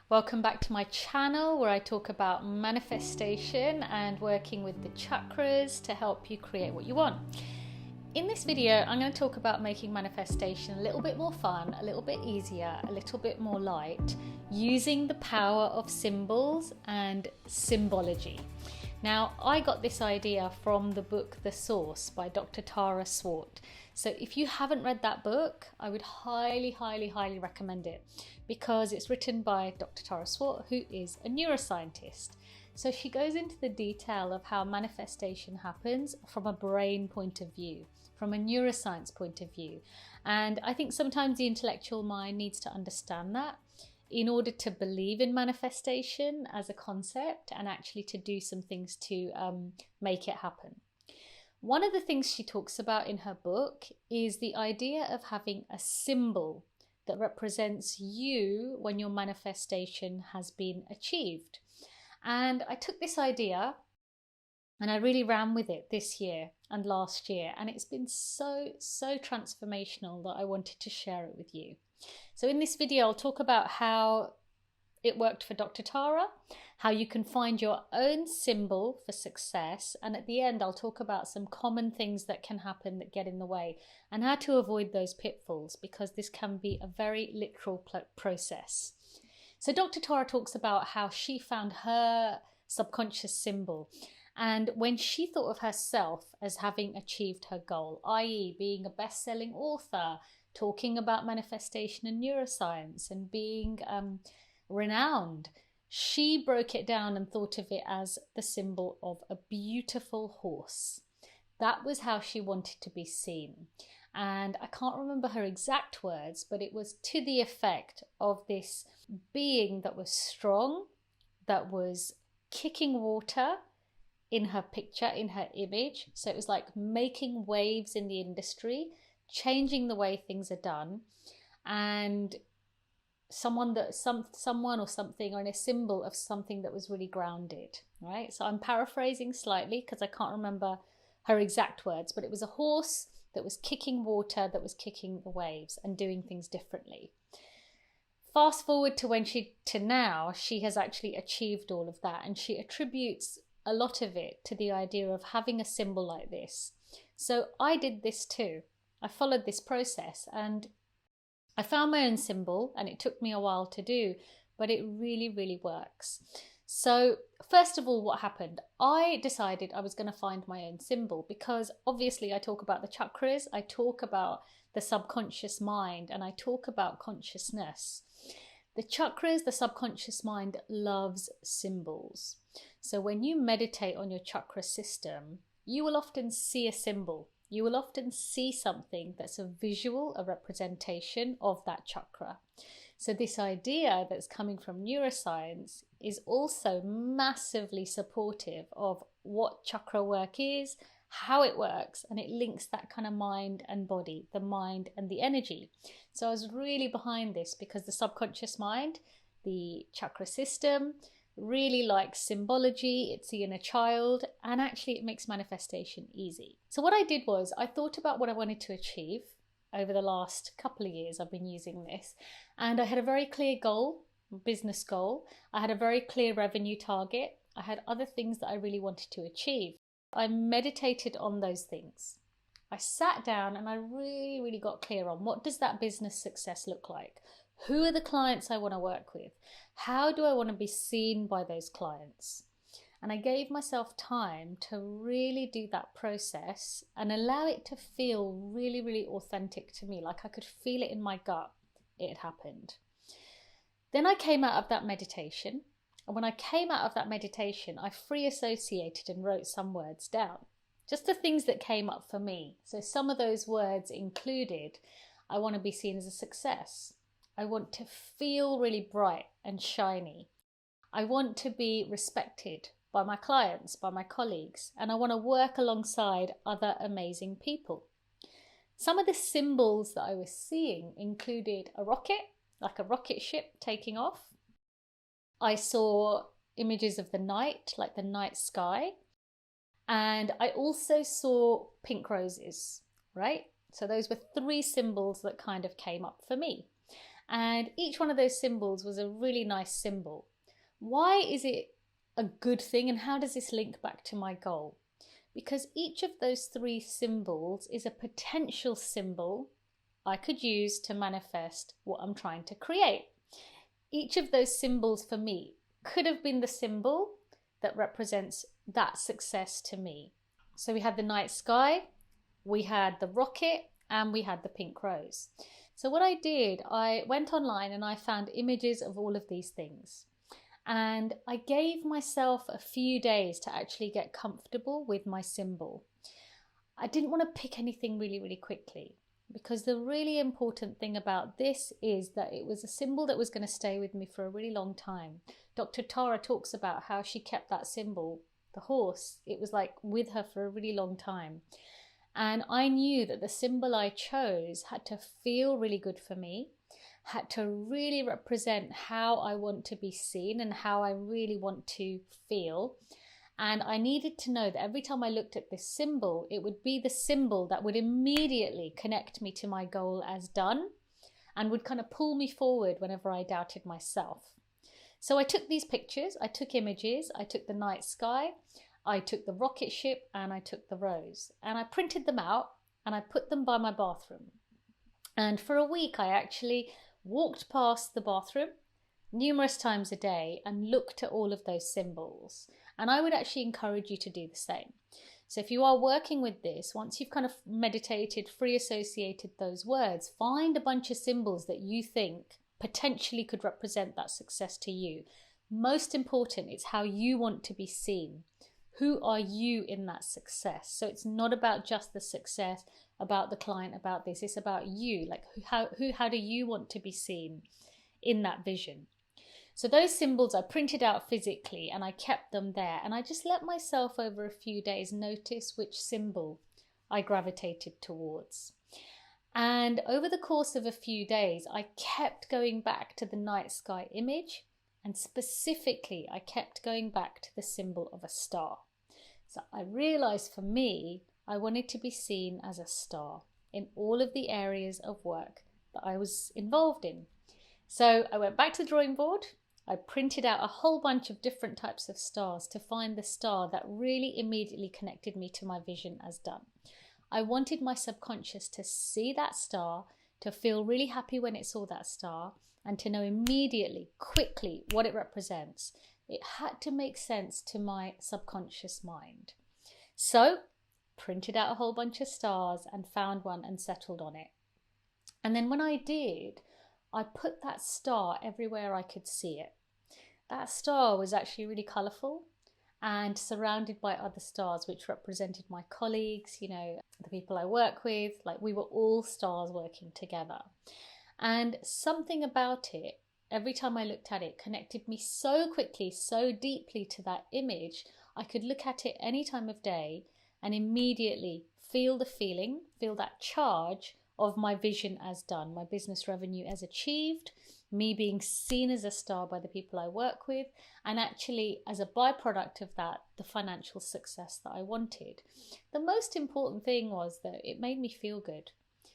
Welcome back to my channel where I talk about manifestation and working with the chakras to help you create what you want. In this video, I'm going to talk about making manifestation a little bit more fun, a little bit easier, a little bit more light, using the power of symbols and symbology. Now, I got this idea from the book The Source by Dr. Swart. So if you haven't read that book, I would highly recommend it because it's written by Dr. Swart, who is a neuroscientist. So she goes into the detail of how manifestation happens from a brain point of view, from a neuroscience point of view. And I think sometimes the intellectual mind needs to understand that in order to believe in manifestation as a concept and actually to do some things to make it happen. One of the things she talks about in her book is the idea of having a symbol that represents you when your manifestation has been achieved. And I took this idea and I really ran with it this year and last year, and it's been so transformational that I wanted to share it with you. So in this video, I'll talk about how it worked for Dr. Tara, how you can find your own symbol for success, and at the end I'll talk about some common things that can happen that get in the way and how to avoid those pitfalls, because this can be a very literal process. So Dr. Tara talks about how she found her subconscious symbol, and when she thought of herself as having achieved her goal, i.e. being a best-selling author, talking about manifestation and neuroscience and being renowned, she broke it down and thought of it as the symbol of a beautiful horse. That was how she wanted to be seen. And I can't remember her exact words, but it was to the effect of this being that was strong, that was kicking water in her picture, in her image. So it was like making waves in the industry, changing the way things are done, and someone or something, or in a symbol of something that was really grounded, right? So I'm paraphrasing slightly because I can't remember her exact words, but it was a horse that was kicking water, that was kicking the waves and doing things differently. Fast forward to now, she has actually achieved all of that, and she attributes a lot of it to the idea of having a symbol like this. So I did this too. I followed this process and I found my own symbol, and it took me a while to do, but it really works. So first of all, what happened? I decided I was going to find my own symbol because obviously I talk about the chakras, I talk about the subconscious mind, and I talk about consciousness. The chakras, the subconscious mind, loves symbols. So when you meditate on your chakra system, you will often see a symbol. You will often see something that's a visual, a representation of that chakra. So this idea that's coming from neuroscience is also massively supportive of what chakra work is, how it works, and it links that kind of mind and body, the mind and the energy. So I was really behind this because the subconscious mind, the chakra system, really likes symbology, it's the inner child, and actually it makes manifestation easy. So what I did was I thought about what I wanted to achieve over the last couple of years. I've been using this, and I had a very clear goal, business goal. I had a very clear revenue target. I had other things that I really wanted to achieve. I meditated on those things. I sat down and I really got clear on what does that business success look like? Who are the clients I want to work with? How do I want to be seen by those clients? And I gave myself time to really do that process and allow it to feel really authentic to me, like I could feel it in my gut. It had happened. Then I came out of that meditation, and when I came out of that meditation, I free associated and wrote some words down, just the things that came up for me. So some of those words included, I want to be seen as a success. I want to feel really bright and shiny. I want to be respected by my clients, by my colleagues, and I want to work alongside other amazing people. Some of the symbols that I was seeing included a rocket, like a rocket ship taking off. I saw images of the night, like the night sky. And I also saw pink roses, right? So those were three symbols that kind of came up for me. And each one of those symbols was a really nice symbol. Why is it a good thing, and how does this link back to my goal? Because each of those 3 symbols is a potential symbol I could use to manifest what I'm trying to create. Each of those symbols for me could have been the symbol that represents that success to me. So we had the night sky, we had the rocket, and we had the pink rose. So what I did, I went online and I found images of all of these things. And I gave myself a few days to actually get comfortable with my symbol. I didn't want to pick anything really quickly, because the really important thing about this is that it was a symbol that was going to stay with me for a really long time. Dr. Tara talks about how she kept that symbol, the horse, it was like with her for a really long time. And I knew that the symbol I chose had to feel really good for me, had to really represent how I want to be seen and how I really want to feel. And I needed to know that every time I looked at this symbol, it would be the symbol that would immediately connect me to my goal as done and would kind of pull me forward whenever I doubted myself. So I took these pictures, I took images, I took the night sky, I took the rocket ship, and I took the rose, and I printed them out and I put them by my bathroom. And for a week, I actually walked past the bathroom numerous times a day and looked at all of those symbols. And I would actually encourage you to do the same. So if you are working with this, once you've kind of meditated, free associated those words, find a bunch of symbols that you think potentially could represent that success to you. Most important, it's how you want to be seen. Who are you in that success? So it's not about just the success, about the client, about this. It's about you. Like how do you want to be seen in that vision? So those symbols I printed out physically and I kept them there. And I just let myself over a few days notice which symbol I gravitated towards. And over the course of a few days, I kept going back to the night sky image. And specifically, I kept going back to the symbol of a star. So I realized for me, I wanted to be seen as a star in all of the areas of work that I was involved in. So I went back to the drawing board. I printed out a whole bunch of different types of stars to find the star that really immediately connected me to my vision as done. I wanted my subconscious to see that star, to feel really happy when it saw that star, and to know immediately, quickly, what it represents. It had to make sense to my subconscious mind. So, printed out a whole bunch of stars and found one and settled on it. And then when I did, I put that star everywhere I could see it. That star was actually really colourful and surrounded by other stars which represented my colleagues, the people I work with. Like, we were all stars working together. And something about it, every time I looked at it, connected me so quickly, so deeply to that image. I could look at it any time of day and immediately feel the feeling, feel that charge of my vision as done, my business revenue as achieved, me being seen as a star by the people I work with, and actually as a byproduct of that, the financial success that I wanted. The most important thing was that it made me feel good.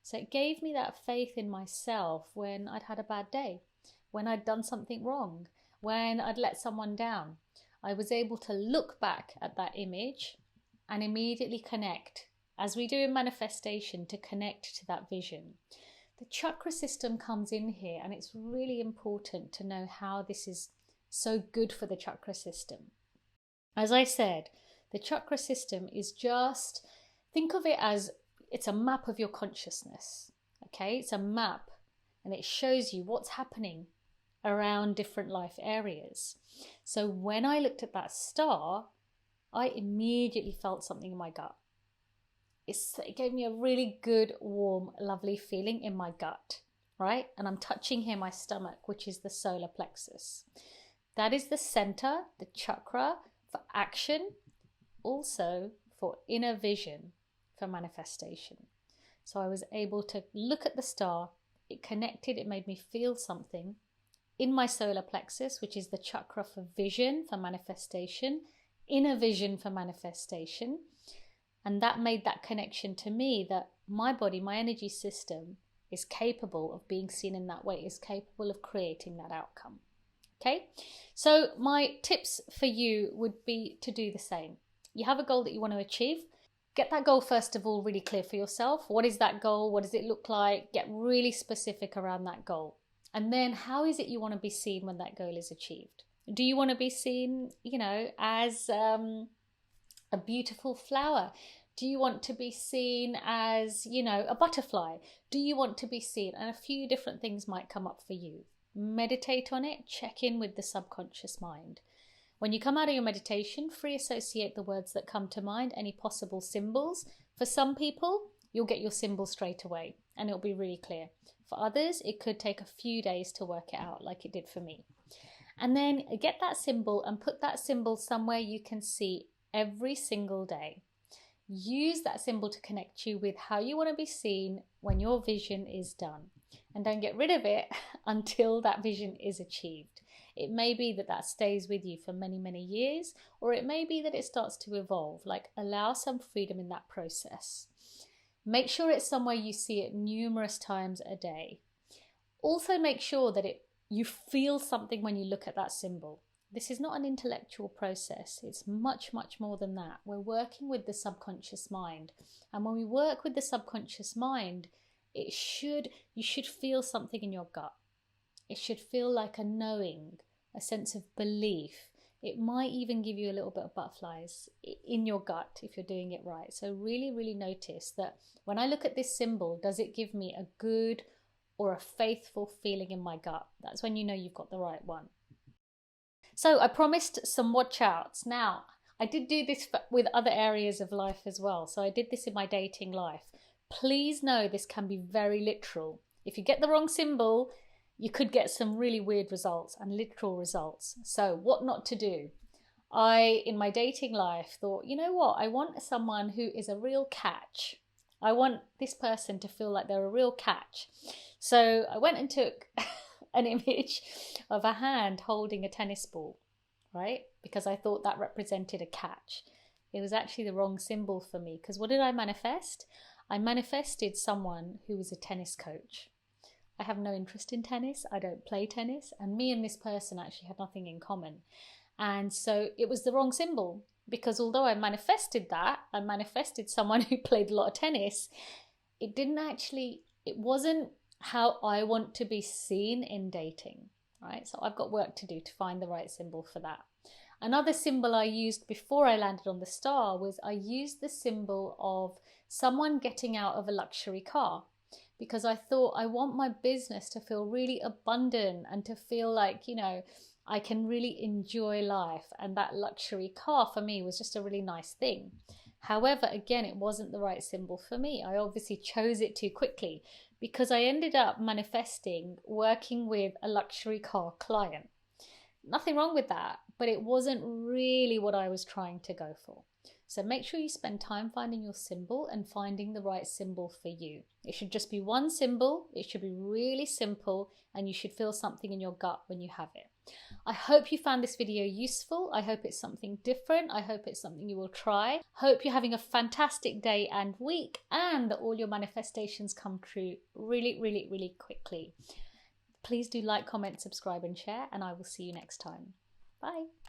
So it gave me that faith in myself when I'd had a bad day, when I'd done something wrong, when I'd let someone down. I was able to look back at that image and immediately connect, as we do in manifestation, to connect to that vision. The chakra system comes in here, and it's really important to know how this is so good for the chakra system. As I said, the chakra system is just, think of it as it's a map of your consciousness. Okay, it's a map, and it shows you what's happening around different life areas. So when I looked at that star, I immediately felt something in my gut. It gave me a really good, warm, lovely feeling in my gut, right? And I'm touching here my stomach, which is the solar plexus. That is the center, the chakra for action, also for inner vision, for manifestation. So I was able to look at the star, it connected, it made me feel something in my solar plexus, which is the chakra for vision, for manifestation, inner vision for manifestation. And that made that connection to me that my body, my energy system is capable of being seen in that way, is capable of creating that outcome. Okay, so my tips for you would be to do the same. You have a goal that you want to achieve. Get that goal first of all really clear for yourself. What is that goal? What does it look like? Get really specific around that goal. And then how is it you want to be seen when that goal is achieved? Do you want to be seen, as a beautiful flower? Do you want to be seen as, a butterfly? Do you want to be seen? And a few different things might come up for you. Meditate on it. Check in with the subconscious mind. When you come out of your meditation, free associate the words that come to mind, any possible symbols. For some people, you'll get your symbol straight away and it'll be really clear. For others, it could take a few days to work it out, like it did for me. And then get that symbol and put that symbol somewhere you can see every single day. Use that symbol to connect you with how you want to be seen when your vision is done. And don't get rid of it until that vision is achieved. It may be that that stays with you for many, many years, or it may be that it starts to evolve. Like, allow some freedom in that process. Make sure it's somewhere you see it numerous times a day. Also make sure that you feel something when you look at that symbol. This is not an intellectual process. It's much, much more than that. We're working with the subconscious mind. And when we work with the subconscious mind, you should feel something in your gut. It should feel like a knowing, a sense of belief. It might even give you a little bit of butterflies in your gut if you're doing it right. So really, really notice that when I look at this symbol, does it give me a good or a faithful feeling in my gut? That's when you know you've got the right one. So I promised some watch outs. Now, I did do this with other areas of life as well. So I did this in my dating life. Please know this can be very literal. If you get the wrong symbol, you could get some really weird results and literal results. So what not to do? In my dating life, thought, you know what? I want someone who is a real catch. I want this person to feel like they're a real catch. So I went and took an image of a hand holding a tennis ball, right? Because I thought that represented a catch. It was actually the wrong symbol for me, because what did I manifest? I manifested someone who was a tennis coach. I have no interest in tennis. I don't play tennis. And me and this person actually had nothing in common. And so it was the wrong symbol, because although I manifested someone who played a lot of tennis, it wasn't how I want to be seen in dating, right? So I've got work to do to find the right symbol for that. Another symbol I used before I landed on the star was I used the symbol of someone getting out of a luxury car, because I thought I want my business to feel really abundant and to feel like, I can really enjoy life. And that luxury car for me was just a really nice thing. However, again, it wasn't the right symbol for me. I obviously chose it too quickly, because I ended up manifesting working with a luxury car client. Nothing wrong with that, but it wasn't really what I was trying to go for. So make sure you spend time finding your symbol and finding the right symbol for you. It should just be one symbol. It should be really simple, and you should feel something in your gut when you have it. I hope you found this video useful. I hope it's something different. I hope it's something you will try. Hope you're having a fantastic day and week, and that all your manifestations come true really, really, really quickly. Please do like, comment, subscribe, and share, and I will see you next time. Bye.